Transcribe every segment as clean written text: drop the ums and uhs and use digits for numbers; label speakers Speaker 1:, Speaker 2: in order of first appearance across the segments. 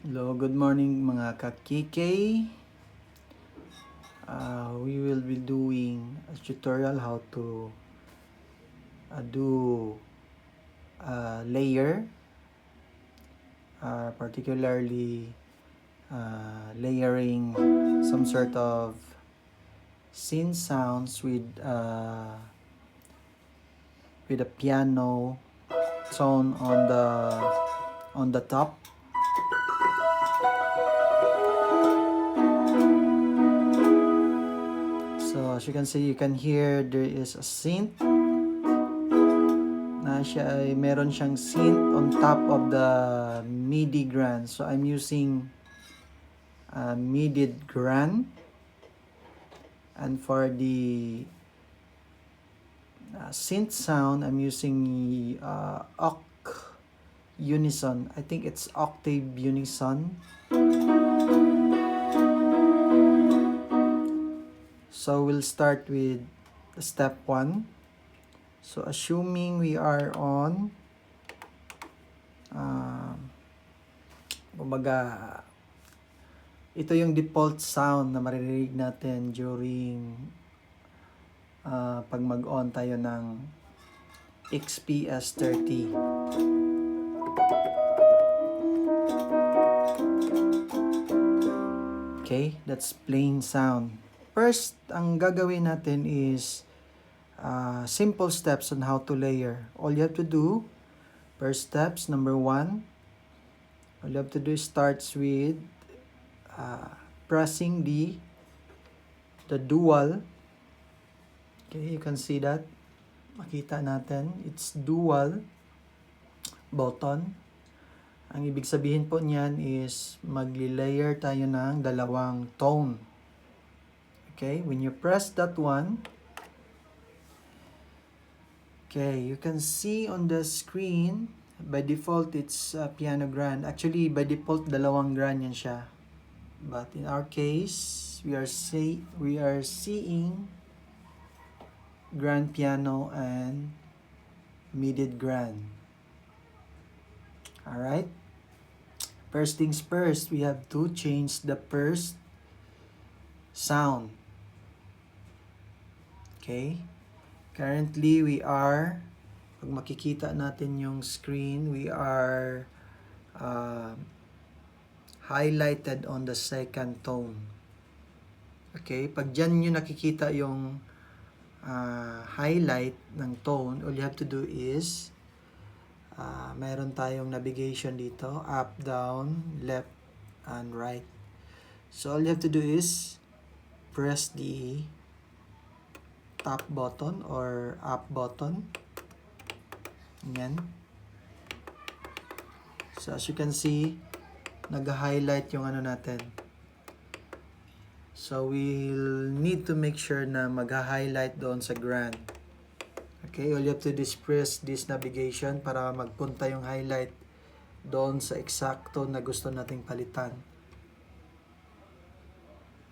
Speaker 1: Hello, good morning mga ka-KK. We will be doing a tutorial how to do layer, particularly layering some sort of synth sounds with a piano tone on the top. So as you can see, you can hear there is a synth na siya ay meron siyang synth on top of the MIDI grand. So I'm using MIDI grand, and for the synth sound I'm using unison. I think it's octave unison. So we'll start with step 1. So assuming we are on kumbaga ito yung default sound na maririnig natin during pag mag-on tayo ng XPS 30. Okay, that's plain sound. First, ang gagawin natin is simple steps on how to layer. All you have to do, first steps, number 1, all you have to do starts with pressing the dual. Okay, you can see that. Makita natin, it's dual button. Ang ibig sabihin po niyan is magli-layer tayo ng dalawang tone. Okay, when you press that one, okay, you can see on the screen, by default it's piano grand. Actually, by default dalawang grand yan siya. But in our case, we are seeing grand piano and mid grand. All right. First things first, we have to change the first sound. Okay. Currently, we are, pag makikita natin yung screen, we are highlighted on the second tone. Okay. Pag dyan nyo nakikita yung highlight ng tone, all you have to do is mayroon tayong navigation dito, up, down, left, and right. So all you have to do is press the top button or up button. Yan. So as you can see, nag-highlight yung ano natin. So we'll need to make sure na mag-highlight doon sa grand. Okay, all you have to do is press this navigation para magpunta yung highlight doon sa eksakto na gusto nating palitan.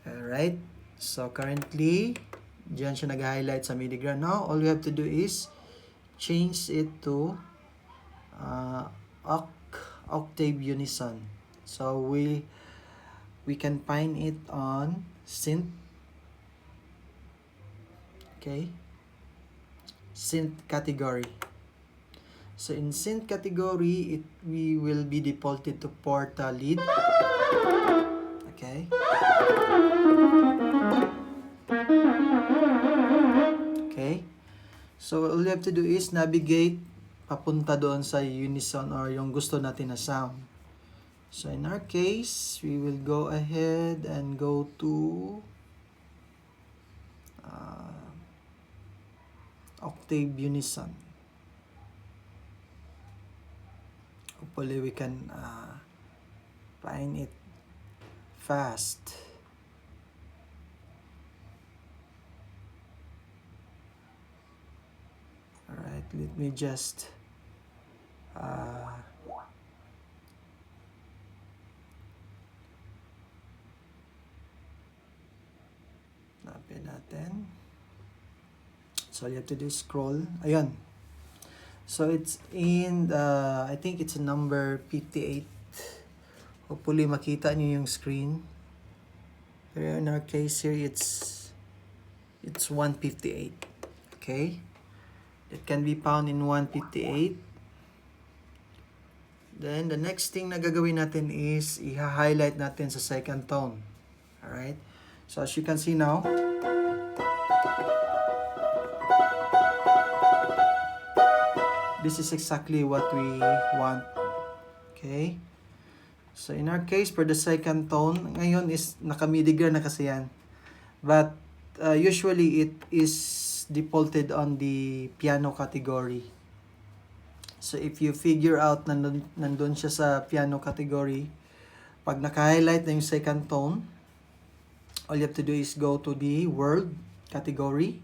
Speaker 1: Alright, so currently, diyan siya nag-highlight sa MIDI grand. Now, all you have to do is change it to octave unison. So we can find it on Synth. Okay, Synth category. So in Synth category, we will be defaulted to porta lead. Okay. Okay. So all you have to do is navigate papunta doon sa unison or yung gusto natin na sound. So in our case, we will go ahead and go to octave unison. Hopefully we can find it fast. Alright, let me just hanapin natin. So you have to do scroll. Ayun. So it's in I think it's number 58 Hopefully makita niyo yung screen. Pero in our case here, it's 158. Okay? It can be found in 158. Then, the next thing na gagawin natin is i-highlight natin sa second tone. Alright? So, as you can see now, this is exactly what we want. Okay? So, in our case, for the second tone, ngayon is naka-midigram na kasi yan. But, usually, it is defaulted on the piano category. So, if you figure out na nandun siya sa piano category, pag naka-highlight na yung second tone, all you have to do is go to the world category.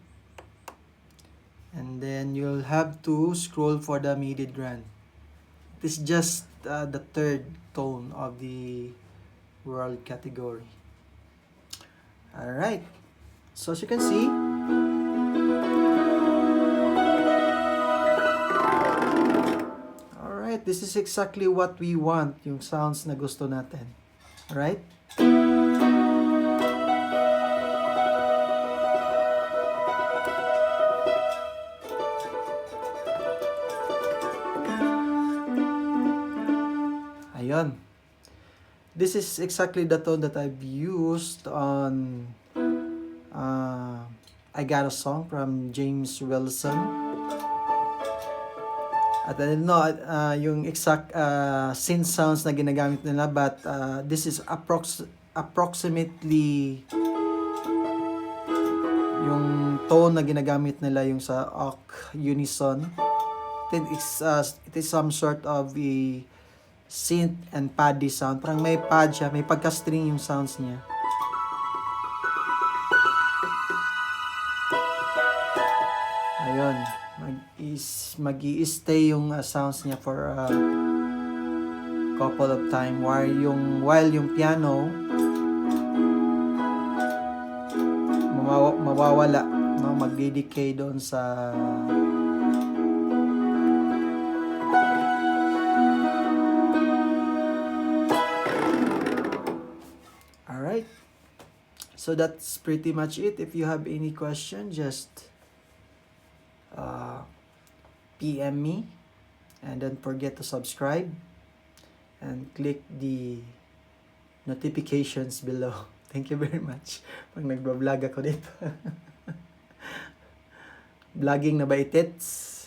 Speaker 1: And then, you'll have to scroll for the mid-grand. It is just the third tone of the world category. Alright. So, as you can see, alright, this is exactly what we want, yung sounds na gusto natin. Alright? Ayun. This is exactly the tone that I've used on I Got a Song from James Wilson. At I don't know yung exact synth sounds na ginagamit nila, but this is approximately yung tone na ginagamit nila yung sa occ unison. It is some sort of a synth and paddy sound. Parang may pad siya, may pagka-string yung sounds niya. Ayun, mag-i-stay yung sounds niya for a couple of time while yung piano mawawala, no, mag-decay doon sa Alright. So that's pretty much it. If you have any question, just PM me, and don't forget to subscribe and click the notifications below. Thank you very much. Pag nagbablog ako dito. Vlogging na ba itits?